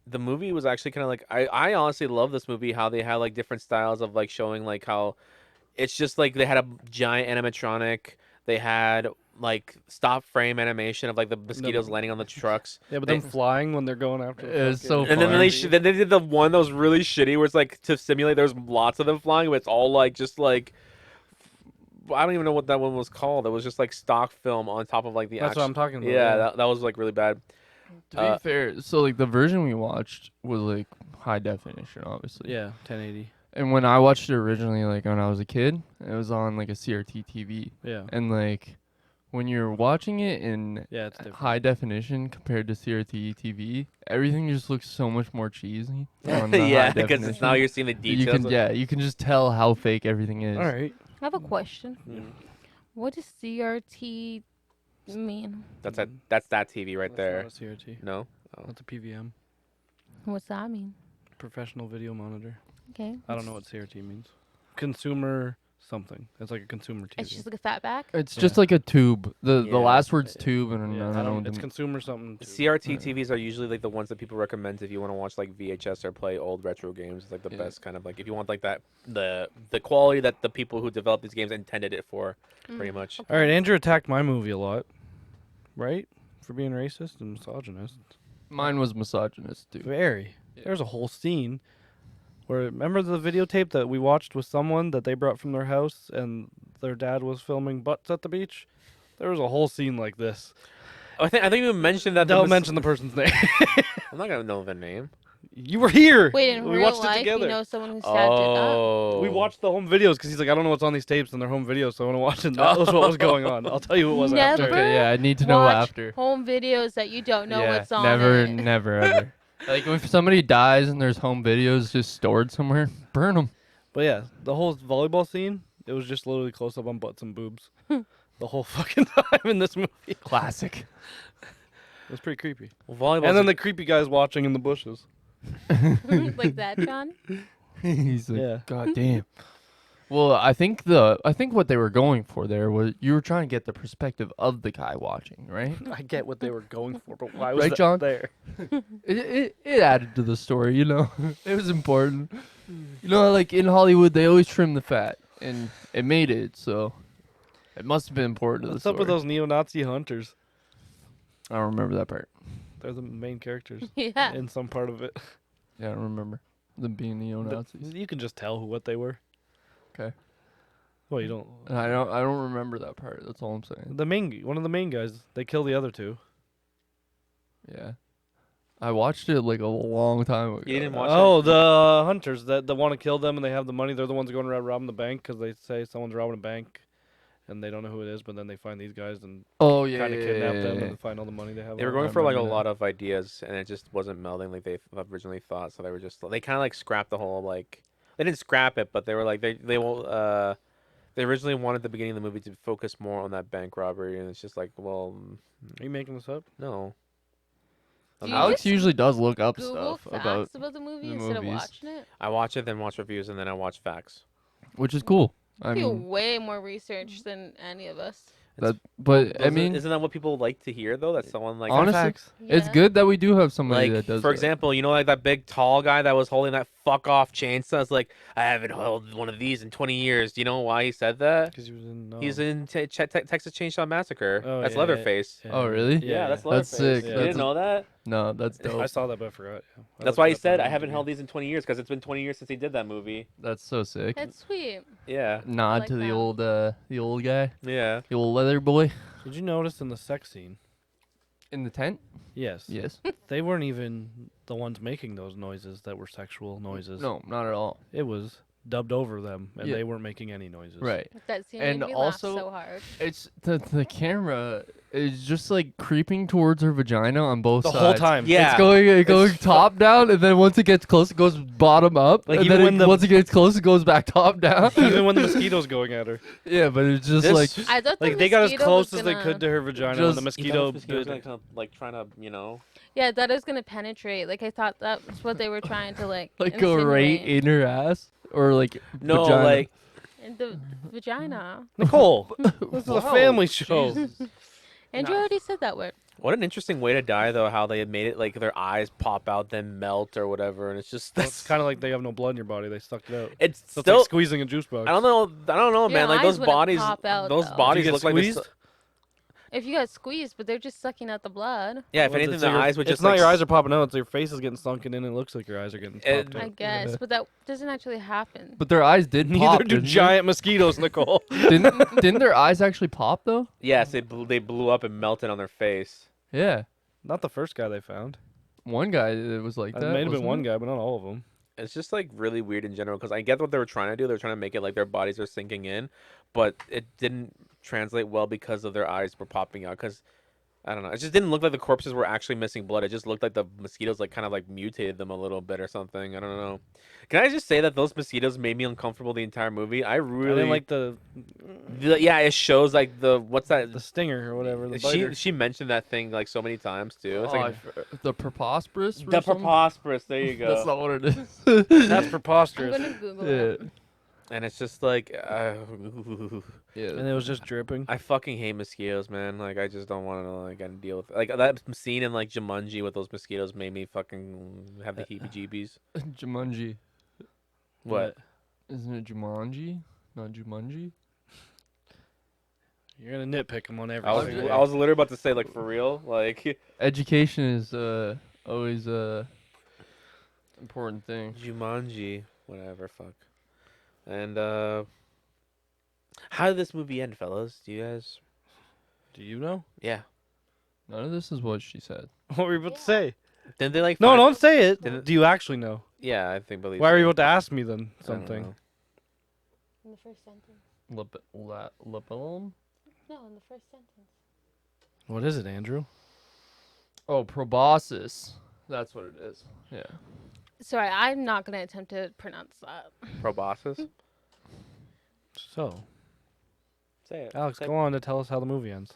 The movie was actually kind of like I honestly love this movie, how they had like different styles of like showing like how it's just like they had a giant animatronic, they had like stop frame animation of like the mosquitoes landing on the trucks. Yeah, but They- them flying when they're going after. the It's so fucking- And then they Fine. then they did the one that was really shitty where it's like to simulate there's lots of them flying, but it's all like just like I don't even know what that one was called. It was just like stock film on top of like the That's what actual. I'm talking about. Yeah, that was like really bad. To be fair, so like the version we watched was like high definition, obviously. Yeah, 1080. And when I watched it originally, like when I was a kid, it was on like a CRT TV. Yeah. And like when you're watching it in Yeah, it's different. high definition compared to CRT TV, everything just looks so much more cheesy on the Yeah, high because definition. now you're seeing the You details. can you can just tell how fake everything is. All right. I have a question. Mm. What does CRT mean? That's that TV right That's there. not a CRT. No. That's a PVM. What's that mean? Professional video monitor. Okay. I don't know what CRT means. Consumer something. It's like a consumer TV. It's just like a fat back. It's Yeah. just like a tube. The Yeah. last word's tube, and Yeah, I don't know. it's consumer something. Too. CRT Yeah. TVs are usually like the ones that people recommend if you want to watch like VHS or play old retro games. It's like the Yeah. best kind of like if you want like that the quality that the people who developed these games intended it for, pretty much. All right, Andrew attacked my movie a lot, right? For being racist and misogynist. Mine was misogynist too. Very. Yeah. There's a whole scene where remember the videotape that we watched with someone that they brought from their house and their dad was filming butts at the beach? There was a whole scene like this. I think you mentioned that. Don't mention the person's name. I'm not gonna know the name. You were here. Wait, in we real watched it life, together. you know someone who stabbed it up? Oh. We watched the home videos because he's like, I don't know what's on these tapes, and they're home videos, so I want to watch it. And that was what was going on. I'll tell you what was after. Never Okay, yeah, I need to know watch after. home videos that you don't know Yeah, what's on never, it. never, ever. Like if somebody dies and there's home videos just stored somewhere, burn them. But yeah, the whole volleyball scene, it was just literally close up on butts and boobs. The whole fucking time in this movie. It Classic. was pretty creepy. Well, volleyball. And then the creepy guy's watching in the bushes. Like that, John? He's like, Yeah. God damn. Well, I think what they were going for there was you were trying to get the perspective of the guy watching, right? I get what they were going for, but why was Right, that John? there? It added to the story, you know. It was important. You know, like in Hollywood, they always trim the fat, and it made it, so it must have been important to the What's story. up with those neo-Nazi hunters? I don't remember that part. They're the main characters Yeah. in some part of it. Yeah, I don't remember them being neo-Nazis. You can just tell what they were. 'Kay. Well, you don't. And I don't remember that part. That's all I'm saying. One of the main guys. They kill the other two. Yeah. I watched it like a long time ago. You didn't watch Oh, the hunters that want to kill them and they have the money. They're the ones going around robbing the bank because they say someone's robbing a bank, and they don't know who it is. But then they find these guys and Oh yeah, kind of kidnap them yeah. and find all the money they have. They were on going them. for like a remember that. lot of ideas, and it just wasn't melding like they originally thought. So they kind of like scrapped the whole like they didn't scrap it, but they were like they will they originally wanted the beginning of the movie to focus more on that bank robbery, and it's just like, well, Are you making this up? no. Do you Alex just usually does look up Google stuff facts about the movie the instead of movies. watching it? I watch it, then watch reviews, and then I watch facts. which is cool. I You do mean, way more research than any of us. but I mean, isn't that what people like to hear though? That someone like honestly, Facts. it's Yeah. good that we do have somebody like that does. for that. example, you know, like that big tall guy that was holding that fuck off chainsaw. It's like I haven't held one of these in 20 years. Do you know why he said that? Because he was in. He's in Texas Chainsaw Massacre. Oh, That's yeah, Leatherface. Oh, really? Yeah, that's That's Leatherface. sick. You That's didn't know that? No, that's dope. I saw that, but I forgot. Yeah. That's why he said I haven't held these in 20 years because it's been 20 years since he did that movie. That's so sick. That's sweet. Yeah, Nod like to that. the old guy, yeah. the old leather boy Did you notice in the sex scene? in the tent. Yes. Yes. They weren't even the ones making those noises that were sexual noises. No, not at all. It was dubbed over them, and Yeah. they weren't making any noises. Right. That scene And made me also- laugh so hard. It's the camera is just like creeping towards her vagina on both The sides. whole time. Yeah. It's going It's top down, and then once it gets close, it goes bottom up. Like, and even then when the- once it gets close, it goes back top down. Even when the mosquito's going at her. Yeah, but it's just This- like I thought the Like, they got as mosquito close was as they gonna- could to her vagina when Just- the mosquito did. Like trying to, you know. Yeah, I thought it was gonna penetrate. Like I thought that was what they were trying to like. go right insinuate. in her ass or like No, vagina. like In the vagina. Nicole, this is a Wow, family show. Jesus. Andrew already said that word. what an interesting way to die though. How they had made it like their eyes pop out then melt or whatever, and it's just Well, that's it's kind of like they have no blood in your body. They sucked it out. it's So it's still. like squeezing a juice box. I don't know, Your man. Like eyes those wouldn't bodies, pop out, those though. Did you bodies get look like they squeezed? su- If you got squeezed, but they're just sucking out the blood. yeah. If Well, anything, it's the like your- eyes would It's just not like your eyes are popping out. It's your face is getting sunken in. And it looks like your eyes are getting It- popped I out. guess, but that doesn't actually happen. But their eyes did pop. Neither do didn't they? giant mosquitoes, Nicole. Didn't their eyes actually pop though? Yes, they blew up and melted on their face. Yeah. Not the first guy they found. One guy it was like It that. may have been wasn't one it? guy, but not all of them. It's just like really weird in general because I get what they were trying to do. They're trying to make it like their bodies are sinking in, but it didn't translate well because of their eyes were popping out. Because I don't know, it just didn't look like the corpses were actually missing blood. It just looked like the mosquitoes like kind of like mutated them a little bit or something. I don't know. Can I just say that those mosquitoes made me uncomfortable the entire movie? I I really didn't like the yeah, it shows like the what's that? stinger or whatever. The She biter. she mentioned that thing like so many times too. It's Oh, like the preposterous. the preposterous. There you That's go. not what it is. That's I'm preposterous. gonna Google Yeah. it. And it's just like, Yeah. And it was just dripping. I fucking hate mosquitoes, man. Like I just don't want to like gotta deal with it. Like that scene in like Jumanji with those mosquitoes made me fucking have the heebie-jeebies. Jumanji. What? Isn't it Jumanji? Not Jumanji? You're gonna nitpick him on I was everything. I was literally about to say like for real, like Education is always a important thing. Jumanji, whatever, fuck. And how did this movie end, fellas? Do you guys? Do you know? Yeah. None of this is what she said. What were you about to say? Didn't they like? No, find- don't say it. Didn't- Do you actually know? Yeah, I think believe. Why are you so. about to ask me then I don't something? know. In the first sentence. Lapellum? No, in the first sentence. What is it, Andrew? Oh, proboscis. That's what it is. Yeah. Sorry, I'm not gonna attempt to pronounce that. Proboscis. So, Say it. Alex, Say- go on to tell us how the movie ends.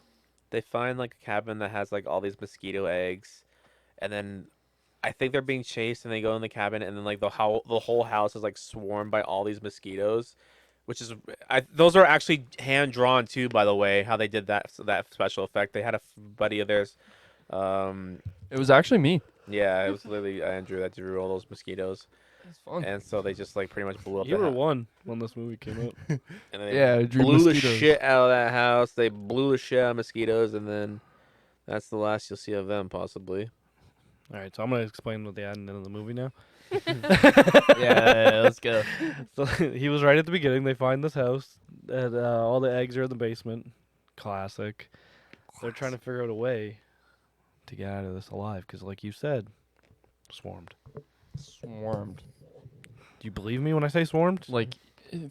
They find like a cabin that has like all these mosquito eggs, and then I think they're being chased, and they go in the cabin, and then like the whole house is like swarmed by all these mosquitoes, which is those are actually hand drawn too, by the way. How they did that special effect. They had a buddy of theirs. It was actually me. Yeah, it was literally Andrew that drew all those mosquitoes, It's fun. and so they just like pretty much blew up. You the were house. one when this movie came out. And then they Yeah, I drew blew the mosquitoes. shit out of that house. They blew the shit out of mosquitoes, and then that's the last you'll see of them, possibly. All right, so I'm gonna explain what they had in the movie now. Yeah, let's go. So he was right at the beginning. They find this house, and all the eggs are in the basement. Classic. They're trying to figure out a way to get out of this alive, because, like you said, swarmed. Swarmed. Do you believe me when I say swarmed? Like,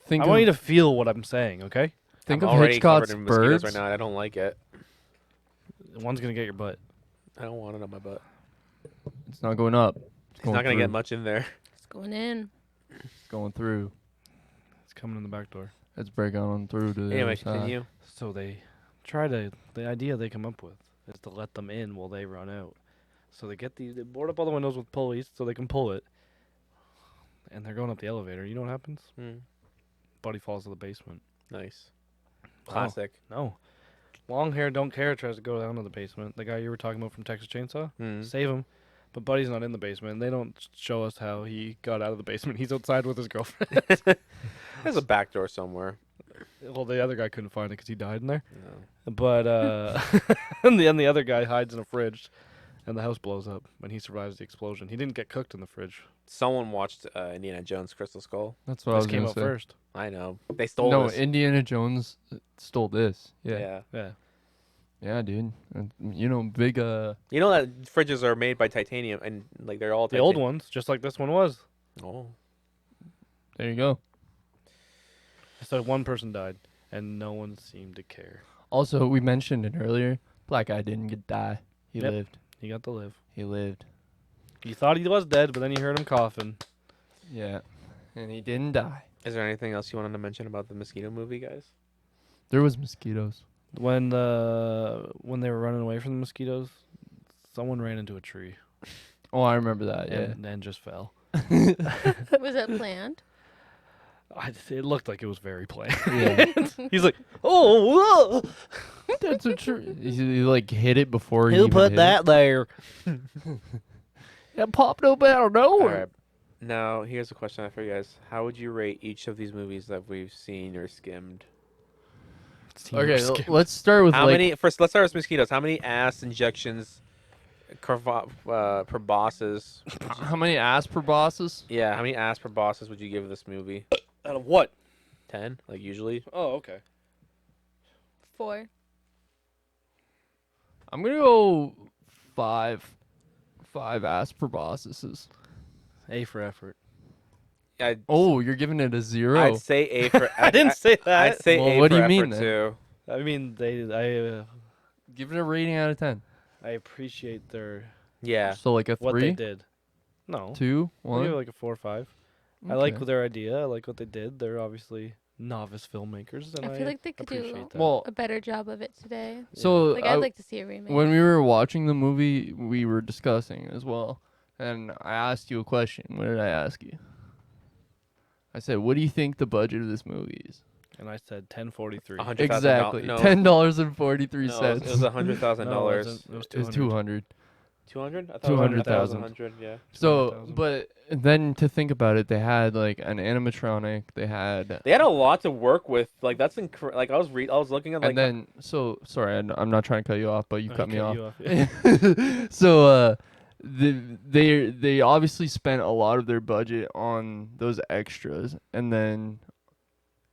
think I of want you to feel what I'm saying, okay? think I'm of already Hitchcock's covered in mosquitoes birds. right now. I don't like it. One's gonna get your butt. I don't want it on my butt. It's not going up. It's He's not gonna through. get much in there. It's going in. It's going through. It's coming in the back door. It's breaking on through to the Anyway, other side. continue. So the idea they come up with is to let them in while they run out. So they board up all the windows with pulleys so they can pull it. And they're going up the elevator. You know what happens? Buddy falls to the basement. Nice. Oh. Classic. No. Long hair, don't care, tries to go down to the basement. The guy you were talking about from Texas Chainsaw? Save him. But Buddy's not in the basement. They don't show us how he got out of the basement. He's outside with his girlfriend. There's a back door somewhere. Well, the other guy couldn't find it because he died in there. No. But and the other guy hides in a fridge, and the house blows up, and he survives the explosion. He didn't get cooked in the fridge. Someone watched Indiana Jones Crystal Skull. That's what I This was came gonna out say. first. I know. They stole No, this. Indiana Jones stole this. Yeah. Yeah. Yeah, dude. And, you know, big You know that fridges are made by titanium, and like they're all The old ones, just like this one was. Oh. There you go. So one person died, and no one seemed to care. Also, we mentioned it earlier. Black guy didn't die. He Yep. lived. He got to live. He lived. You thought he was dead, but then you heard him coughing. Yeah. And he didn't die. Is there anything else you wanted to mention about the Mosquito movie, guys? There was mosquitoes. When they were running away from the mosquitoes, someone ran into a tree Oh, I remember that. Yeah. and just fell. Was it planned? It looked like it was very planned. Yeah. He's like, "Oh, whoa, That's a tree. He like hit it before he who even put hit that there?" It. It popped up out of All nowhere. right. Now, here's a question I have for you guys. How would you rate each of these movies that we've seen or skimmed? Okay, let's start with How like many? First, let's start with Mosquitoes. How many ass injections per bosses? how many ass per bosses? Yeah, how many ass per bosses would you give this movie? Out of what? 10, like usually. Oh, okay. 4. I'm gonna go 5. 5 ass per bosses. A for effort. Oh, you're giving it a 0. I'd say A for. I didn't say that. I'd say Well, A what for do you effort mean then? too. I mean, Give it a rating out of 10. I appreciate their Yeah. So like a what they 3, did. No, 2, I give it 1. like a 4 or 5. I like their idea. I like what they did. They're obviously novice filmmakers, and I feel like they could do appreciate that. Well, a better job of it today. so Like I'd like to see a remake. when we were watching the movie, we were discussing as well, and I asked you a question. What did I ask you? I said, "What do you think the budget of this movie is?" And I said 1043. $100,000. Exactly, No, $10.43. no, it was $100,000. No, it wasn't. It was It was 200. 200. 200? I thought 200,000. 100. Yeah. So, 200,000. but then to think about it, they had like an animatronic. They had, They had a lot to work with. Like that's like I was looking at like. and then sorry, I'm not trying to cut you off, but you Oh, cut he me off. you Yeah. So they obviously spent a lot of their budget on those extras, and then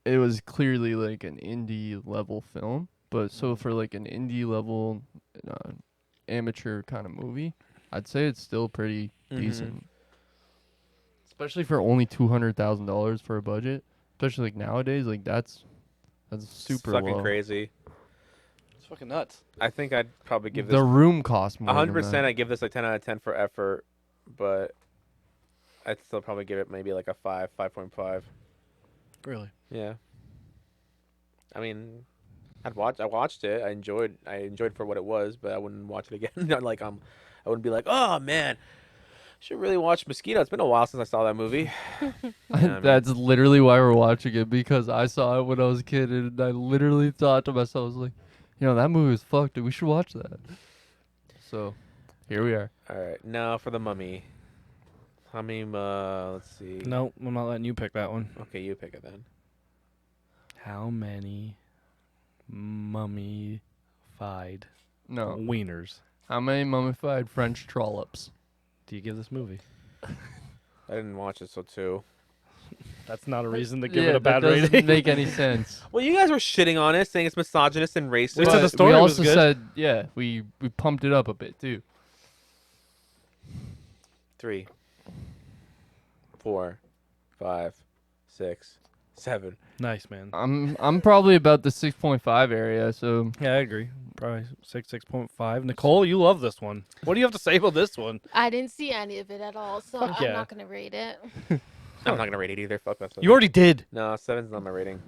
it was clearly like an indie level film. But so for like an indie level amateur kind of movie, I'd say it's still pretty decent, especially for only $200,000 for a budget. Especially like nowadays, like that's super fucking low. crazy. It's fucking nuts. I think I'd probably give The this room cost more. 100%. I give this like 10 out of 10 for effort, but I'd still probably give it maybe like a 5.5. Really? Yeah. I mean, I watched it. I enjoyed for what it was, but I wouldn't watch it again. Not like I wouldn't be like, oh man, should really watch Mosquito. It's been a while since I saw that movie. That's literally why we're watching it, because I saw it when I was a kid, and I literally thought to myself, I was like, that movie was fucked, dude. We should watch that. So, here we are. All right, now for the Mummy. How many? Let's see. No, I'm not letting you pick that one. Okay, you pick it then. How many mummified No. wieners How many mummified French trollops? do you give this movie? I didn't watch it, so 2. That's not a reason to give it a that bad doesn't rating. make any sense. Well, you guys were shitting on it, saying it's misogynist and racist. We said But the story we was also good. said, we pumped it up a bit too. 3, 4, 5, 6, 7. Nice, man. I'm probably about the 6.5 area, so Yeah, I agree. Probably 6.5. Nicole, you love this one. What do you have to say about this one? I didn't see any of it at all, so Fuck I'm yeah. not gonna rate it. I'm not gonna rate it either. Fuck that. You already did. No, 7's not my rating.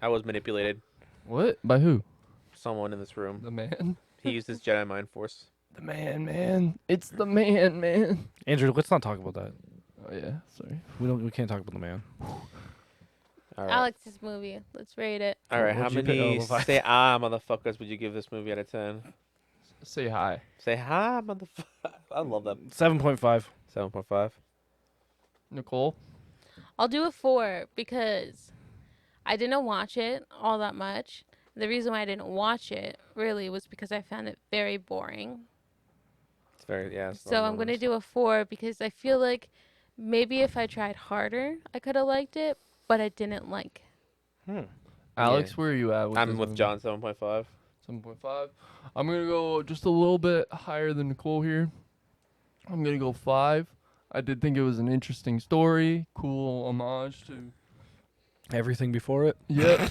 I was manipulated. what? By who? Someone in this room. The man. He used his Jedi mind force. The man. It's the man. Andrew, let's not talk about that. Oh yeah, sorry. We can't talk about the man. All right. Alex's movie. Let's rate it. All right. How What'd you pick? many Oh, 5. say ah motherfuckers would you give this movie out of 10? Say hi. Say hi motherfucker. I love that. 7.5. 7.5. Nicole. I'll do a 4 because I didn't watch it all that much. The reason why I didn't watch it really was because I found it very boring. It's very it's So I'm going to do a 4 because I feel like maybe if I tried harder, I could have liked it, but I didn't like it. Alex, Yeah. where are you at? With I'm this with movie? John. 7.5. 7.5. I'm gonna go just a little bit higher than Nicole here. I'm gonna go 5. I did think it was an interesting story, cool homage to. Everything before it. Yep.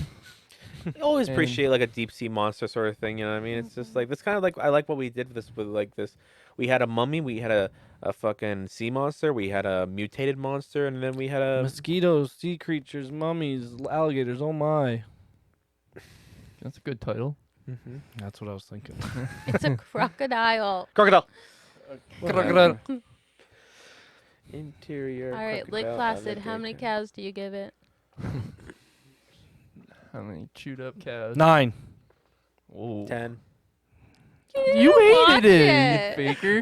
I always And- appreciate like a deep sea monster sort of thing. You know what I mean? It's just like this kind of like I like what we did with like this. We had a mummy. We had a fucking sea monster. We had a mutated monster, and then we had a Mosquitoes, sea creatures, mummies, alligators. Oh my. That's a good title. Mhm. That's what I was thinking. It's a crocodile. Crocodile. Crocodile. interior. All right, Lake crocodile Placid. How many alligator. cows do you give it? How many chewed up cows? 9. Whoa. 10. You watch hated it, it. you faker.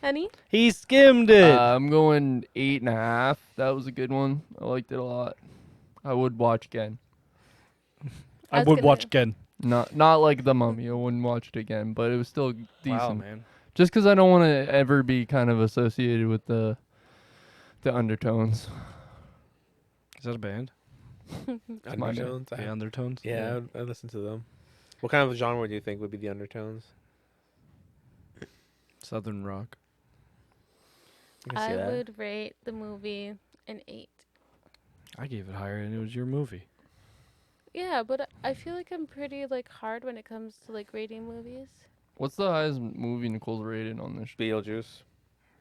Honey? He skimmed it. I'm going 8.5. That was a good one. I liked it a lot. I would watch again. I was would gonna- watch again. Not like The Mummy. I wouldn't watch it again, but it was still decent. Wow, man. Just because I don't want to ever be kind of associated with the undertones. Is that a band? my Undertones. The Undertones? Yeah, I listen to them. What kind of genre do you think would be the undertones? Southern rock. I can see I that. would rate the movie an 8. I gave it higher, and it was your movie. Yeah, but I feel like I'm pretty like hard when it comes to like rating movies. What's the highest movie Nicole's rated on this? Beetlejuice.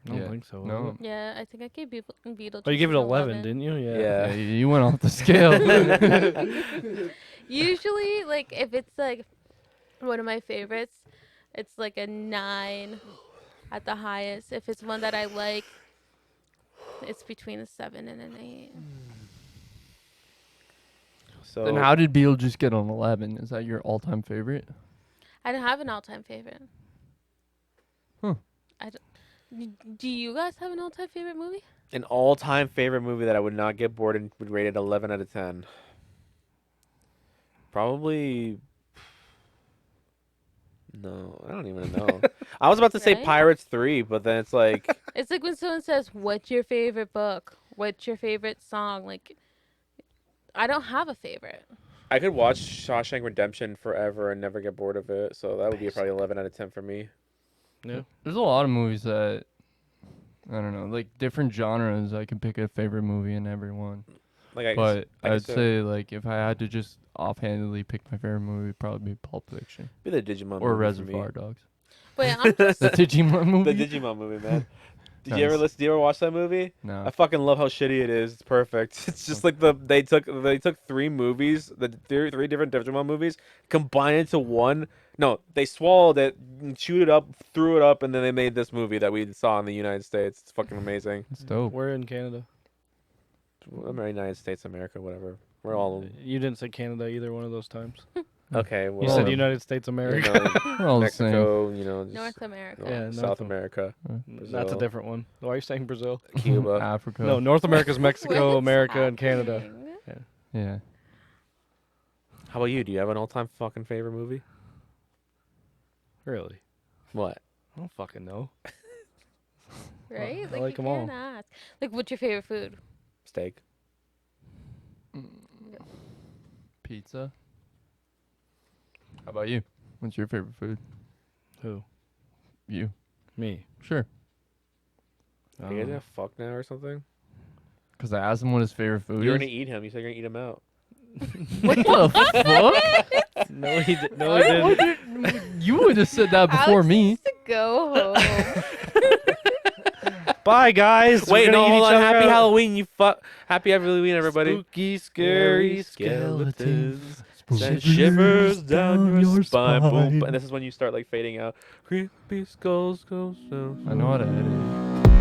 I don't Yeah. think so. was No. it? Yeah, I think I gave Beetlejuice. Oh, you gave it an 11, didn't you? Yeah. Yeah, you went off the scale. Usually, like if it's like one of my favorites, it's like a 9 at the highest. If it's one that I like, it's between a 7 and an 8. So Then how did Beetlejuice get on 11? Is that your all-time favorite? I don't have an all-time favorite. Huh. Do you guys have an all-time favorite movie? an all-time favorite movie that I would not get bored and would rate it 11 out of 10. Probably. No, I don't even know. I was about to say Right? Pirates 3, but then it's like, It's like when someone says, "What's your favorite book? What's your favorite song?" Like, I don't have a favorite. I could watch Shawshank Redemption forever and never get bored of it. So that would be probably 11 out of 10 for me. Yeah. There's a lot of movies that I don't know, like different genres. I can pick a favorite movie in every one. Like, But I I'd said, say like if I had to just offhandedly pick my favorite movie, it'd probably be Pulp Fiction be the Digimon or movie for me. Reservoir Dogs. Wait, I'm just The Digimon movie. The Digimon movie, man. Did you ever Nice. listen? Did you ever watch that movie? No. I fucking love how shitty it is. It's perfect. It's just like they took three movies, three different Digimon movies, combined into one. No, they swallowed it, chewed it up, threw it up, and then they made this movie that we saw in the United States. It's fucking amazing. It's dope. We're in Canada. United States, America, whatever. We're all You didn't say Canada either one of those times. okay. Well, You Well, said no. United States you America. know, We're all the same. Mexico, you know, just North America. Yeah, South North America, That's a Brazil. different one. Why are you saying Brazil? Cuba. Africa. No, North America's Mexico, What's America, and Canada. happening? Yeah. How about you? Do you have an all-time fucking favorite movie? Really? What? I don't fucking know. Right? I Like, like you 'em all. can't ask. Like, what's your favorite food? Steak. Pizza. How about you? What's your favorite food? Who? You. Me. Sure. I Are you don't guys know. gonna fuck now or something? Because I asked him what his favorite food You're is. gonna eat him. You said you're gonna eat him out. What the fuck? No, he did. No, he didn't. You would have said that before Alex me. needs to go home. Bye, guys. Wait, We're no, gonna eat hold each on. other Happy out. Halloween, you fuck. Happy Halloween, everybody. Spooky, scary skeletons. Send shivers down your spine. Boom. And this is when you start like fading out. Creepy skulls, ghosts. I know how to edit.